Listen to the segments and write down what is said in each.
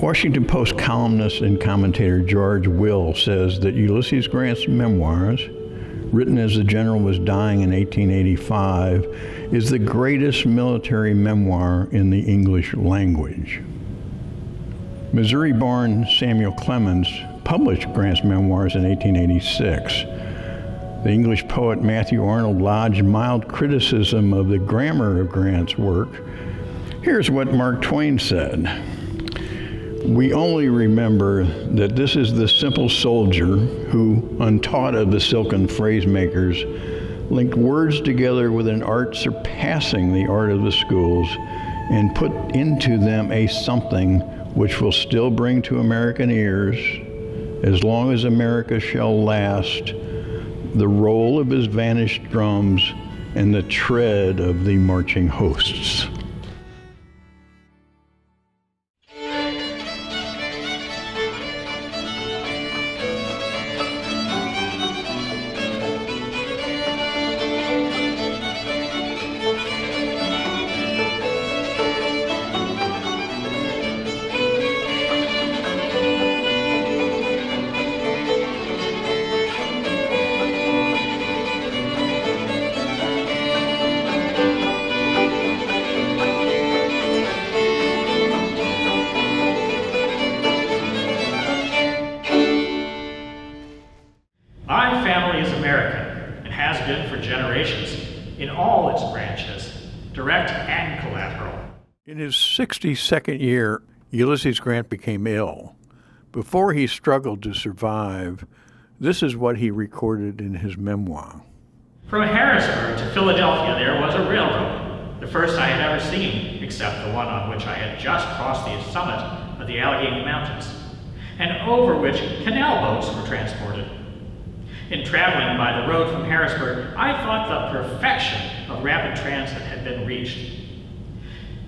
Washington Post columnist and commentator George Will says that Ulysses Grant's memoirs, written as the general was dying in 1885, is the greatest military memoir in the English language. Missouri-born Samuel Clemens published Grant's memoirs in 1886. The English poet Matthew Arnold lodged mild criticism of the grammar of Grant's work. Here's what Mark Twain said: "We only remember that this is the simple soldier who, untaught of the silken phrase makers, linked words together with an art surpassing the art of the schools, and put into them a something which will still bring to American ears, as long as America shall last, the roll of his vanished drums and the tread of the marching hosts." My family is American and has been for generations in all its branches, direct and collateral. In his 62nd year, Ulysses Grant became ill. Before he struggled to survive, this is what he recorded in his memoir. From Harrisburg to Philadelphia, there was a railroad, the first I had ever seen, except the one on which I had just crossed the summit of the Allegheny Mountains, and over which canal boats were transported. In traveling by the road from Harrisburg, I thought the perfection of rapid transit had been reached.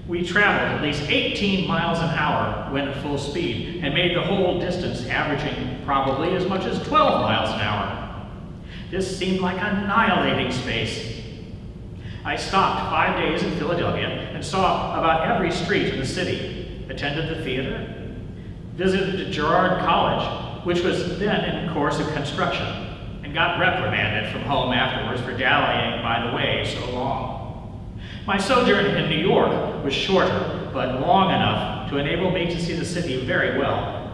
We traveled at least 18 miles an hour when at full speed, and made the whole distance averaging probably as much as 12 miles an hour. This seemed like annihilating space. I stopped 5 days in Philadelphia and saw about every street in the city, attended the theater, visited Girard College, which was then in course of construction, and got reprimanded from home afterwards for dallying by the way so long. My sojourn in New York was shorter, but long enough to enable me to see the city very well.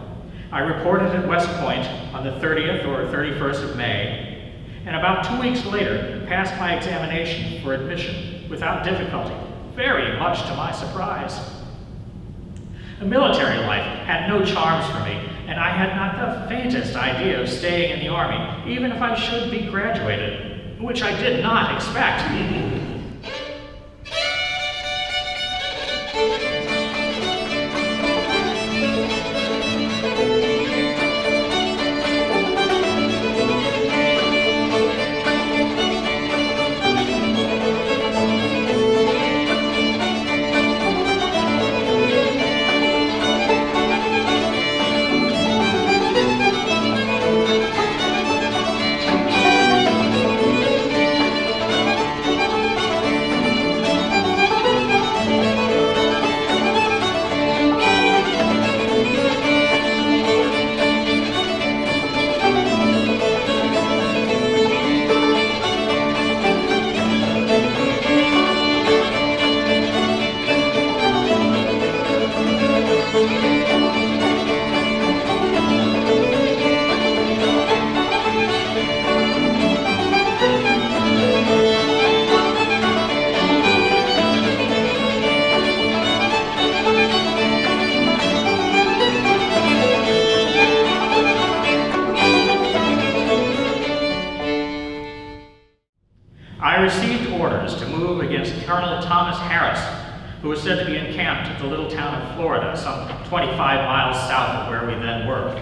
I reported at West Point on the 30th or 31st of May, and about 2 weeks later passed my examination for admission without difficulty, very much to my surprise. The military life had no charms for me, and I had not the faintest idea of staying in the Army, even if I should be graduated, which I did not expect. Thomas Harris, who was said to be encamped at the little town of Florida, some 25 miles south of where we then were.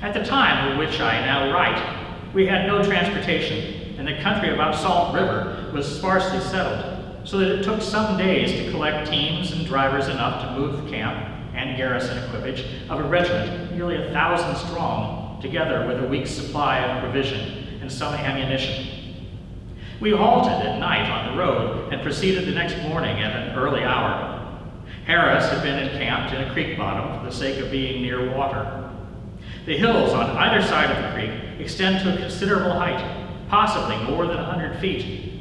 At the time of which I now write, we had no transportation, and the country about Salt River was sparsely settled, so that it took some days to collect teams and drivers enough to move the camp and garrison equipage of a regiment nearly 1,000 strong, together with a week's supply of provision and some ammunition. We halted at night on the road and proceeded the next morning at an early hour. Harris had been encamped in a creek bottom for the sake of being near water. The hills on either side of the creek extend to a considerable height, possibly more than 100 feet.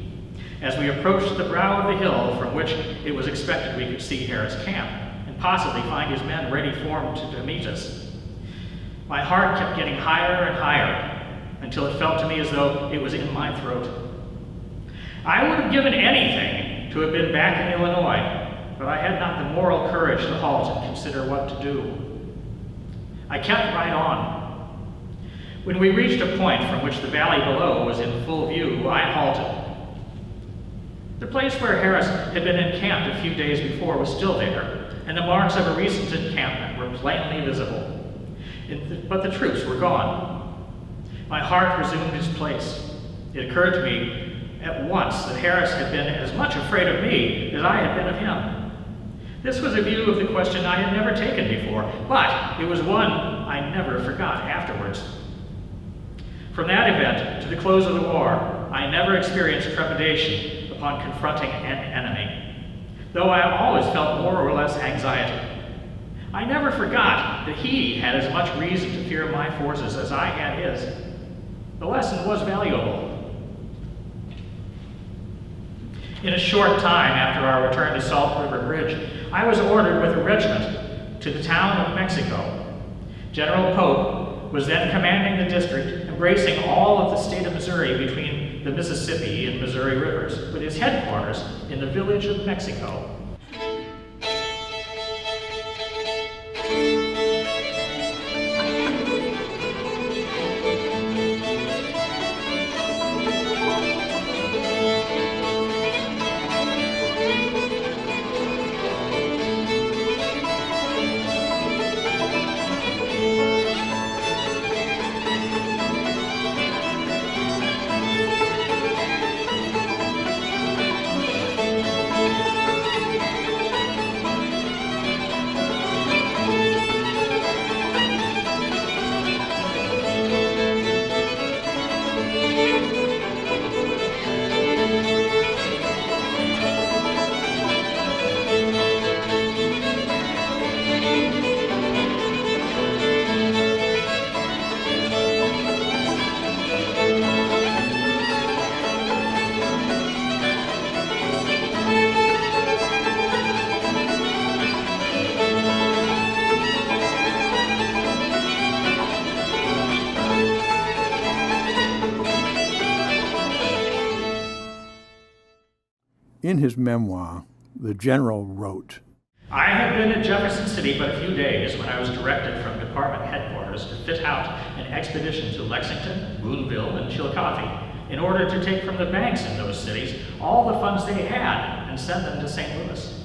As we approached the brow of the hill from which it was expected we could see Harris' camp, and possibly find his men ready formed to meet us, my heart kept getting higher and higher, until it felt to me as though it was in my throat. I would have given anything to have been back in Illinois, but I had not the moral courage to halt and consider what to do. I kept right on. When we reached a point from which the valley below was in full view, I halted. The place where Harris had been encamped a few days before was still there, and the marks of a recent encampment were plainly visible. But the troops were gone. My heart resumed its place. It occurred to me at once that Harris had been as much afraid of me as I had been of him. This was a view of the question I had never taken before, but it was one I never forgot afterwards. From that event to the close of the war, I never experienced trepidation upon confronting an enemy, though I always felt more or less anxiety. I never forgot that he had as much reason to fear my forces as I had his. The lesson was valuable. In a short time after our return to Salt River Bridge, I was ordered with a regiment to the town of Mexico. General Pope was then commanding the district, embracing all of the state of Missouri between the Mississippi and Missouri rivers, with his headquarters in the village of Mexico. In his memoir, the general wrote, I had been at Jefferson City but a few days when I was directed from department headquarters to fit out an expedition to Lexington, Boonville, and Chillicothe in order to take from the banks in those cities all the funds they had and send them to St. Louis.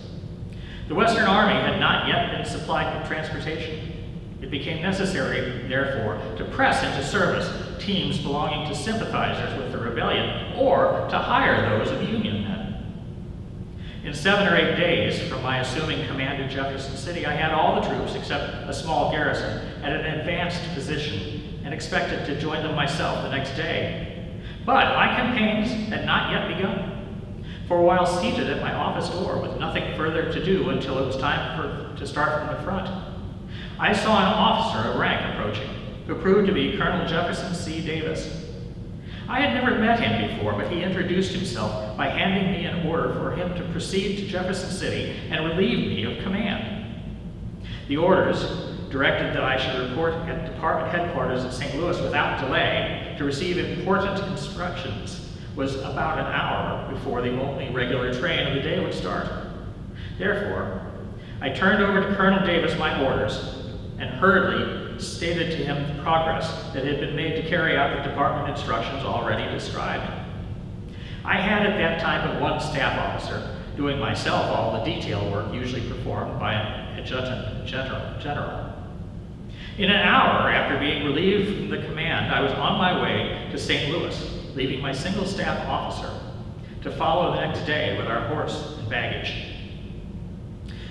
The Western Army had not yet been supplied with transportation. It became necessary, therefore, to press into service teams belonging to sympathizers with the rebellion or to hire those of Union men. In 7 or 8 days from my assuming command at Jefferson City, I had all the troops except a small garrison at an advanced position and expected to join them myself the next day. But my campaigns had not yet begun. For while seated at my office door with nothing further to do until it was time to start from the front, I saw an officer of rank approaching, who proved to be Colonel Jefferson C. Davis. I had never met him before, but he introduced himself by handing me an order for him to proceed to Jefferson City and relieve me of command. The orders directed that I should report at department headquarters at St. Louis without delay to receive important instructions was about an hour before the only regular train of the day would start. Therefore, I turned over to Colonel Davis my orders and hurriedly stated to him the progress that had been made to carry out the department instructions already described. I had at that time but one staff officer, doing myself all the detail work usually performed by an adjutant general. In an hour after being relieved from the command, I was on my way to St. Louis, leaving my single staff officer to follow the next day with our horse and baggage.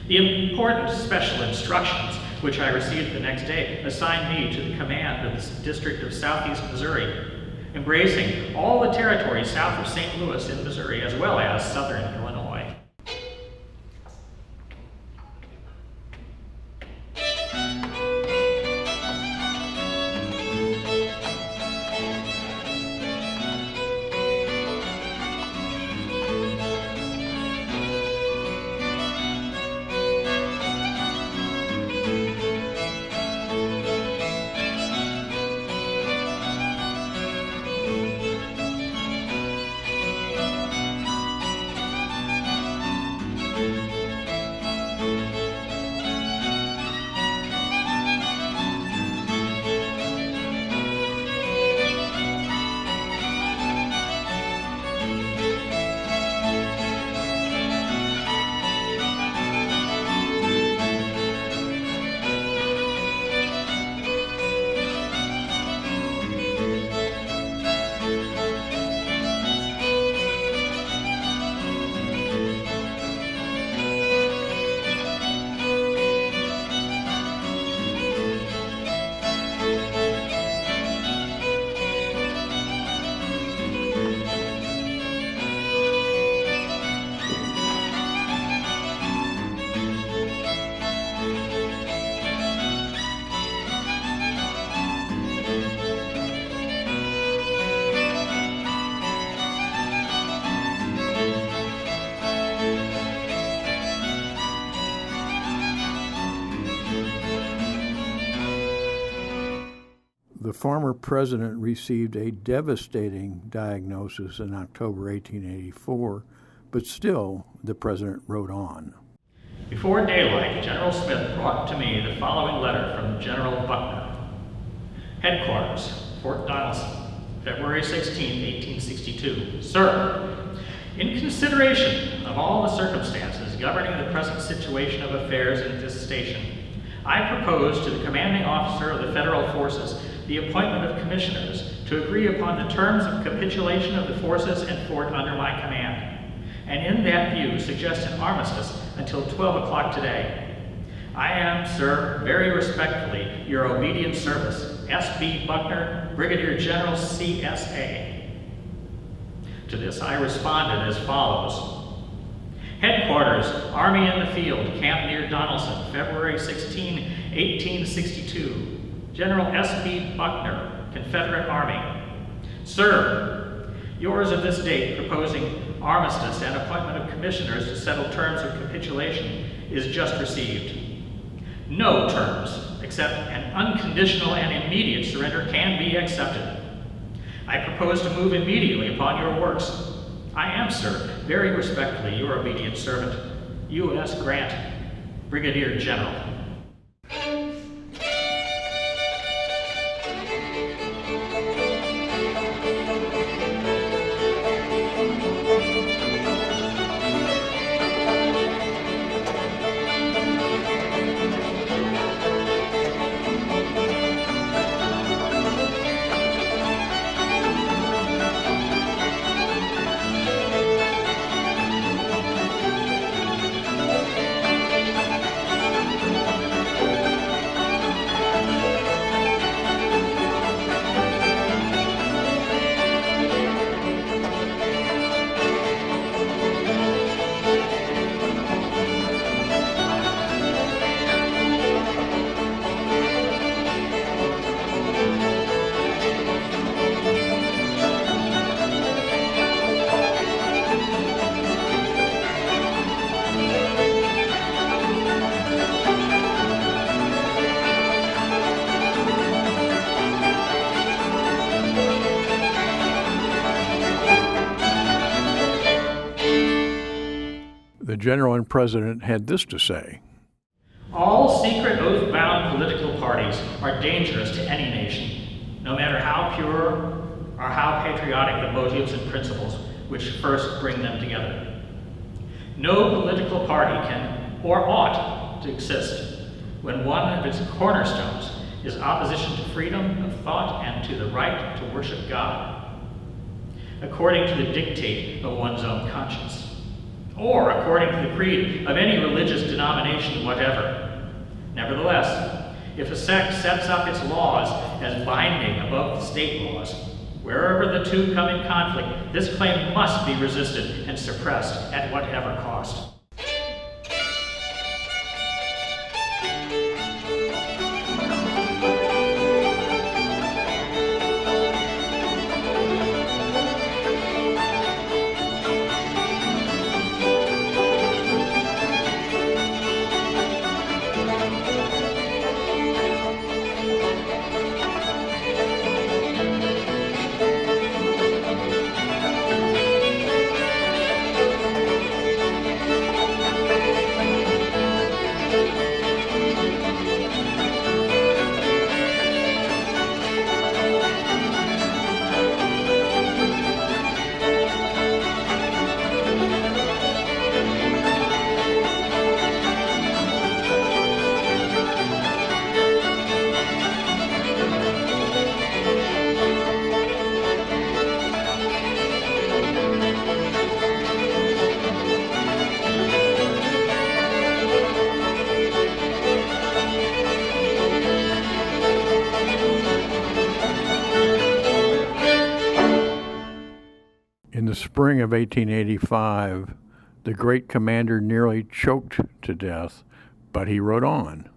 The important special instructions which I received the next day assigned me to the command of the District of Southeast Missouri, embracing all the territory south of St. Louis in Missouri, as well as southern Illinois. The former president received a devastating diagnosis in October 1884, but still the president wrote on. Before daylight, General Smith brought to me the following letter from General Buckner. Headquarters, Fort Donelson, February 16, 1862. Sir, in consideration of all the circumstances governing the present situation of affairs in this station, I propose to the commanding officer of the federal forces the appointment of commissioners to agree upon the terms of capitulation of the forces and fort under my command, and in that view suggest an armistice until 12 o'clock today. I am, sir, very respectfully, your obedient servant, S.B. Buckner, Brigadier General, CSA. To this I responded as follows. Headquarters, Army in the Field, Camp near Donelson, February 16, 1862. General S.B. Buckner, Confederate Army. Sir, yours of this date proposing armistice and appointment of commissioners to settle terms of capitulation is just received. No terms, except an unconditional and immediate surrender, can be accepted. I propose to move immediately upon your works. I am, sir, very respectfully, your obedient servant, U.S. Grant, Brigadier General. The general and president had this to say. All secret oath-bound political parties are dangerous to any nation, no matter how pure or how patriotic the motives and principles which first bring them together. No political party can or ought to exist when one of its cornerstones is opposition to freedom of thought and to the right to worship God, according to the dictate of one's own conscience, or according to the creed of any religious denomination whatever. Nevertheless, if a sect sets up its laws as binding above the state laws, wherever the two come in conflict, this claim must be resisted and suppressed at whatever cost. In the spring of 1885, the great commander nearly choked to death, but he rode on.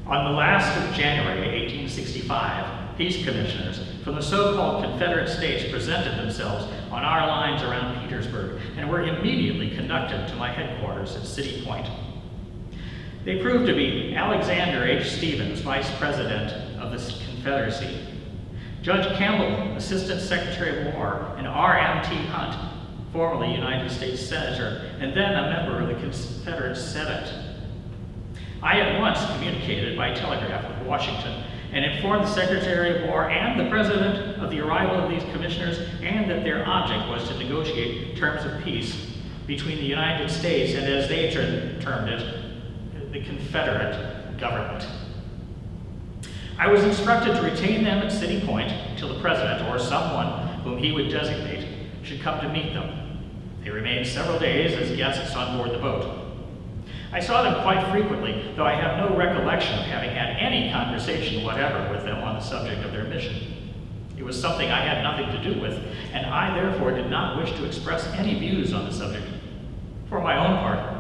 On the last of January 1865, peace commissioners from the so-called Confederate States presented themselves on our lines around Petersburg and were immediately conducted to my headquarters at City Point. They proved to be Alexander H. Stevens, Vice President of the Confederacy, Judge Campbell, Assistant Secretary of War, and R.M.T. Hunt, formerly United States Senator, and then a member of the Confederate Senate. I at once communicated by telegraph with Washington and informed the Secretary of War and the President of the arrival of these commissioners and that their object was to negotiate terms of peace between the United States and, as they termed it, the Confederate government. I was instructed to retain them at City Point until the President or someone whom he would designate should come to meet them. They remained several days as guests on board the boat. I saw them quite frequently, though I have no recollection of having had any conversation whatever with them on the subject of their mission. It was something I had nothing to do with, and I therefore did not wish to express any views on the subject. For my own part,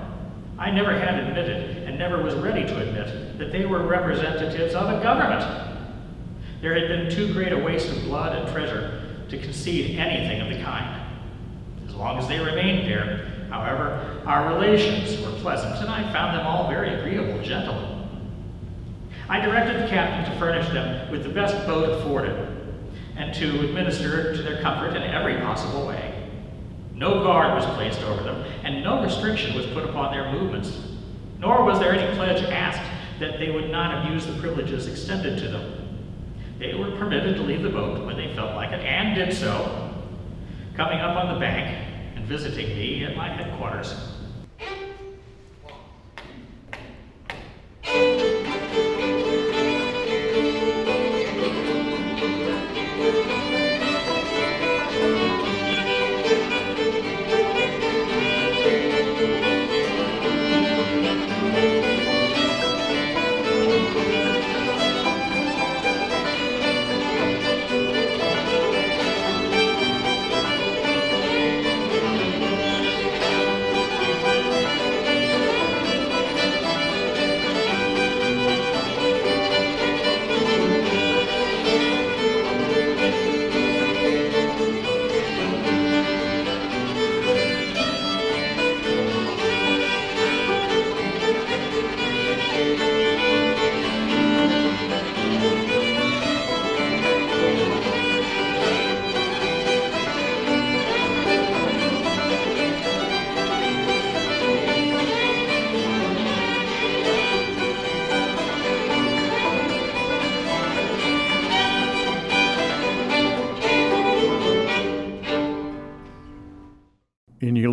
I never had admitted, and never was ready to admit, that they were representatives of a government. There had been too great a waste of blood and treasure to concede anything of the kind. As long as they remained there, however, our relations were pleasant, and I found them all very agreeable gentlemen. I directed the captain to furnish them with the best boat afforded, and to administer to their comfort in every possible way. No guard was placed over them, and no restriction was put upon their movements, nor was there any pledge asked that they would not abuse the privileges extended to them. They were permitted to leave the boat when they felt like it, and did so, coming up on the bank and visiting me at my headquarters.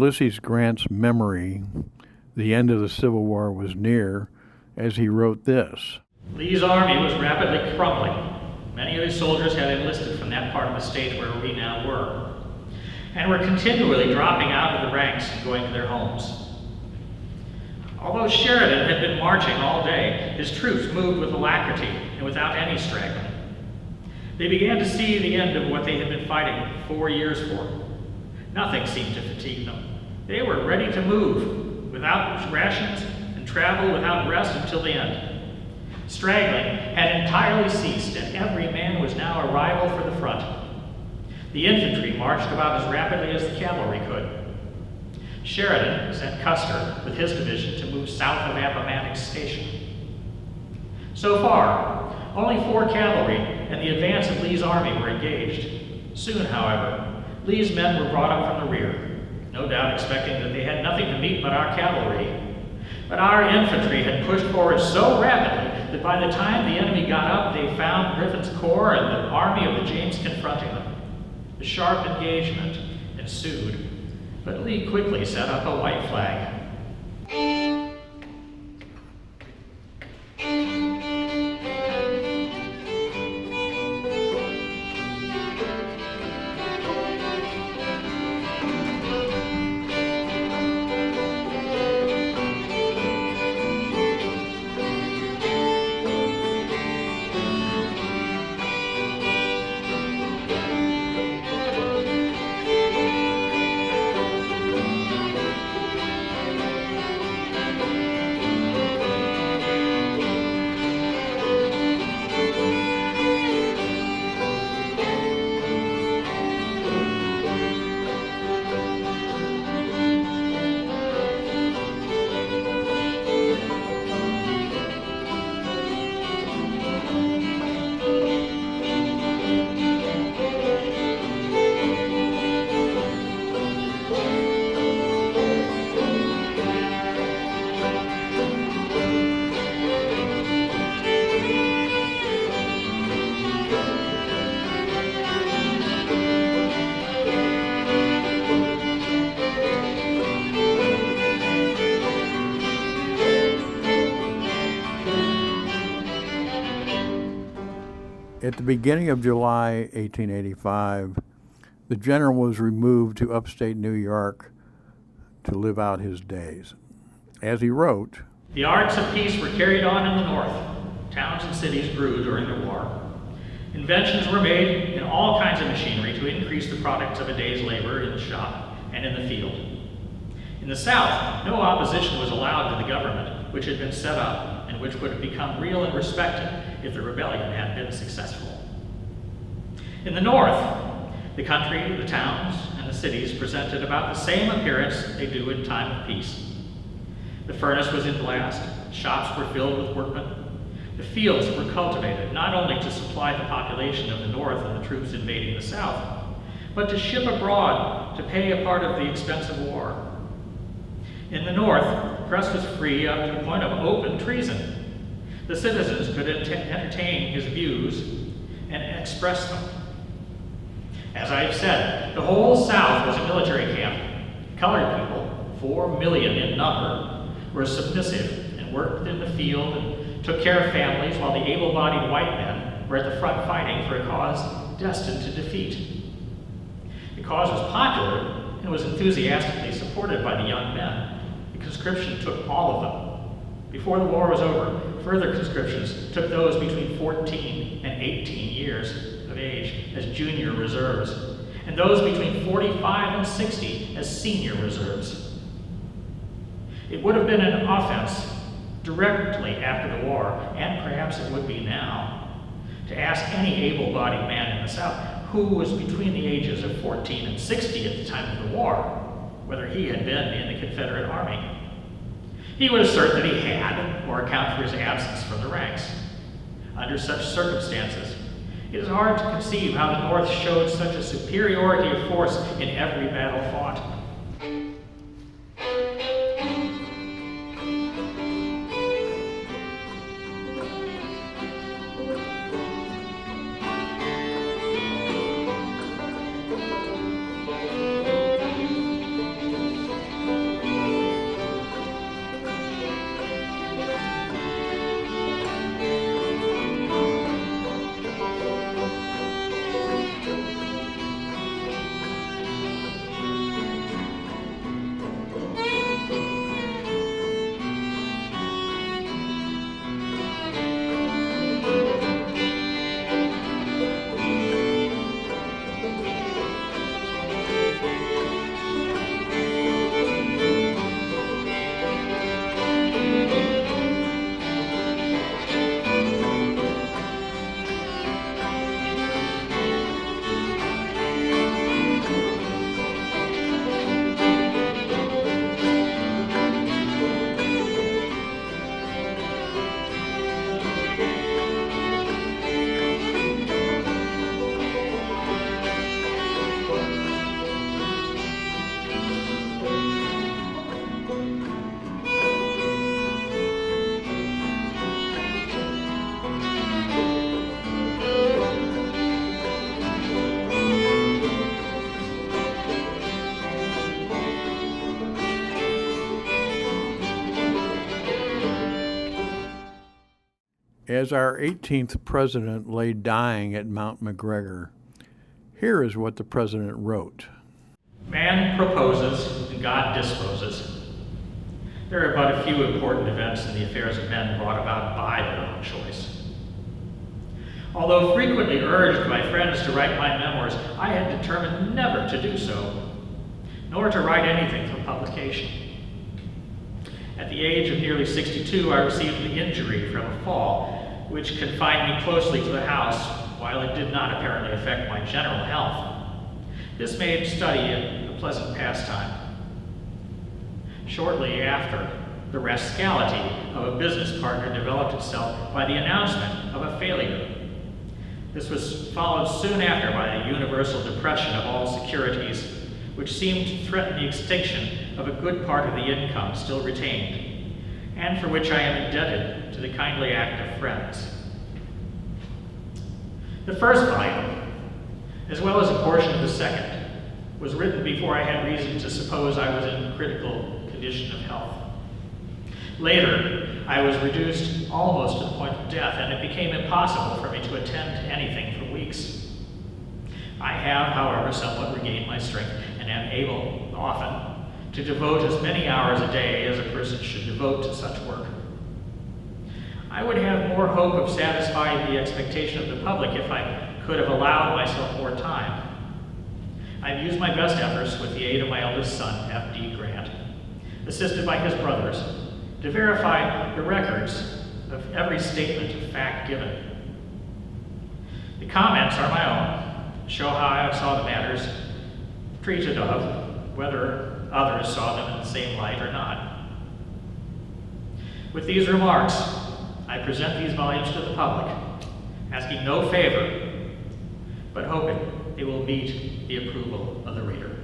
Ulysses Grant's memory, the end of the Civil War was near, as he wrote this. Lee's army was rapidly crumbling. Many of his soldiers had enlisted from that part of the state where we now were, and were continually dropping out of the ranks and going to their homes. Although Sheridan had been marching all day, his troops moved with alacrity and without any straggling. They began to see the end of what they had been fighting 4 years for. Nothing seemed to fatigue them. They were ready to move without rations and travel without rest until the end. Straggling had entirely ceased, and every man was now a rival for the front. The infantry marched about as rapidly as the cavalry could. Sheridan sent Custer with his division to move south of Appomattox Station. So far, only 4 cavalry and the advance of Lee's army were engaged. Soon, however, Lee's men were brought up from the rear, no doubt expecting that they had nothing to meet but our cavalry. But our infantry had pushed forward so rapidly that by the time the enemy got up, they found Griffin's corps and the army of the James confronting them. A sharp engagement ensued, but Lee quickly set up a white flag. At the beginning of July 1885, the general was removed to upstate New York to live out his days. As he wrote, The arts of peace were carried on in the North. Towns and cities grew during the war. Inventions were made in all kinds of machinery to increase the products of a day's labor in the shop and in the field. In the South, no opposition was allowed to the government which had been set up and which would have become real and respected if the rebellion had been successful. In the North, the country, the towns, and the cities presented about the same appearance they do in time of peace. The furnace was in blast, shops were filled with workmen, the fields were cultivated not only to supply the population of the North and the troops invading the South, but to ship abroad to pay a part of the expense of war. In the North, the press was free up to the point of open treason. The citizens could entertain his views and express them. As I have said, the whole South was a military camp. Colored people, 4 million in number, were submissive and worked in the field and took care of families, while the able-bodied white men were at the front fighting for a cause destined to defeat. The cause was popular and was enthusiastically supported by the young men. The conscription took all of them. Before the war was over, further conscriptions took those between 14 and 18 years of age as junior reserves, and those between 45 and 60 as senior reserves. It would have been an offense directly after the war, and perhaps it would be now, to ask any able-bodied man in the South who was between the ages of 14 and 60 at the time of the war, whether he had been in the Confederate Army. He would assert that he had, or account for his absence from the ranks. Under such circumstances, it is hard to conceive how the North showed such a superiority of force in every battle fought. As our 18th president lay dying at Mount McGregor, here is what the president wrote. Man proposes and God disposes. There are but a few important events in the affairs of men brought about by their own choice. Although frequently urged by friends to write my memoirs, I had determined never to do so, nor to write anything for publication. At the age of nearly 62, I received an injury from a fall, which confined me closely to the house, while it did not apparently affect my general health. This made study a pleasant pastime. Shortly after, the rascality of a business partner developed itself by the announcement of a failure. This was followed soon after by the universal depression of all securities, which seemed to threaten the extinction of a good part of the income still retained, and for which I am indebted to the kindly act of friends. The first volume, as well as a portion of the second, was written before I had reason to suppose I was in critical condition of health. Later, I was reduced almost to the point of death, and it became impossible for me to attend to anything for weeks. I have, however, somewhat regained my strength and am able, often, to devote as many hours a day as a person should devote to such work. I would have more hope of satisfying the expectation of the public if I could have allowed myself more time. I've used my best efforts with the aid of my eldest son, F.D. Grant, assisted by his brothers, to verify the records of every statement of fact given. The comments are my own, show how I saw the matters treated of, whether others saw them in the same light or not. With these remarks, I present these volumes to the public, asking no favor, but hoping they will meet the approval of the reader.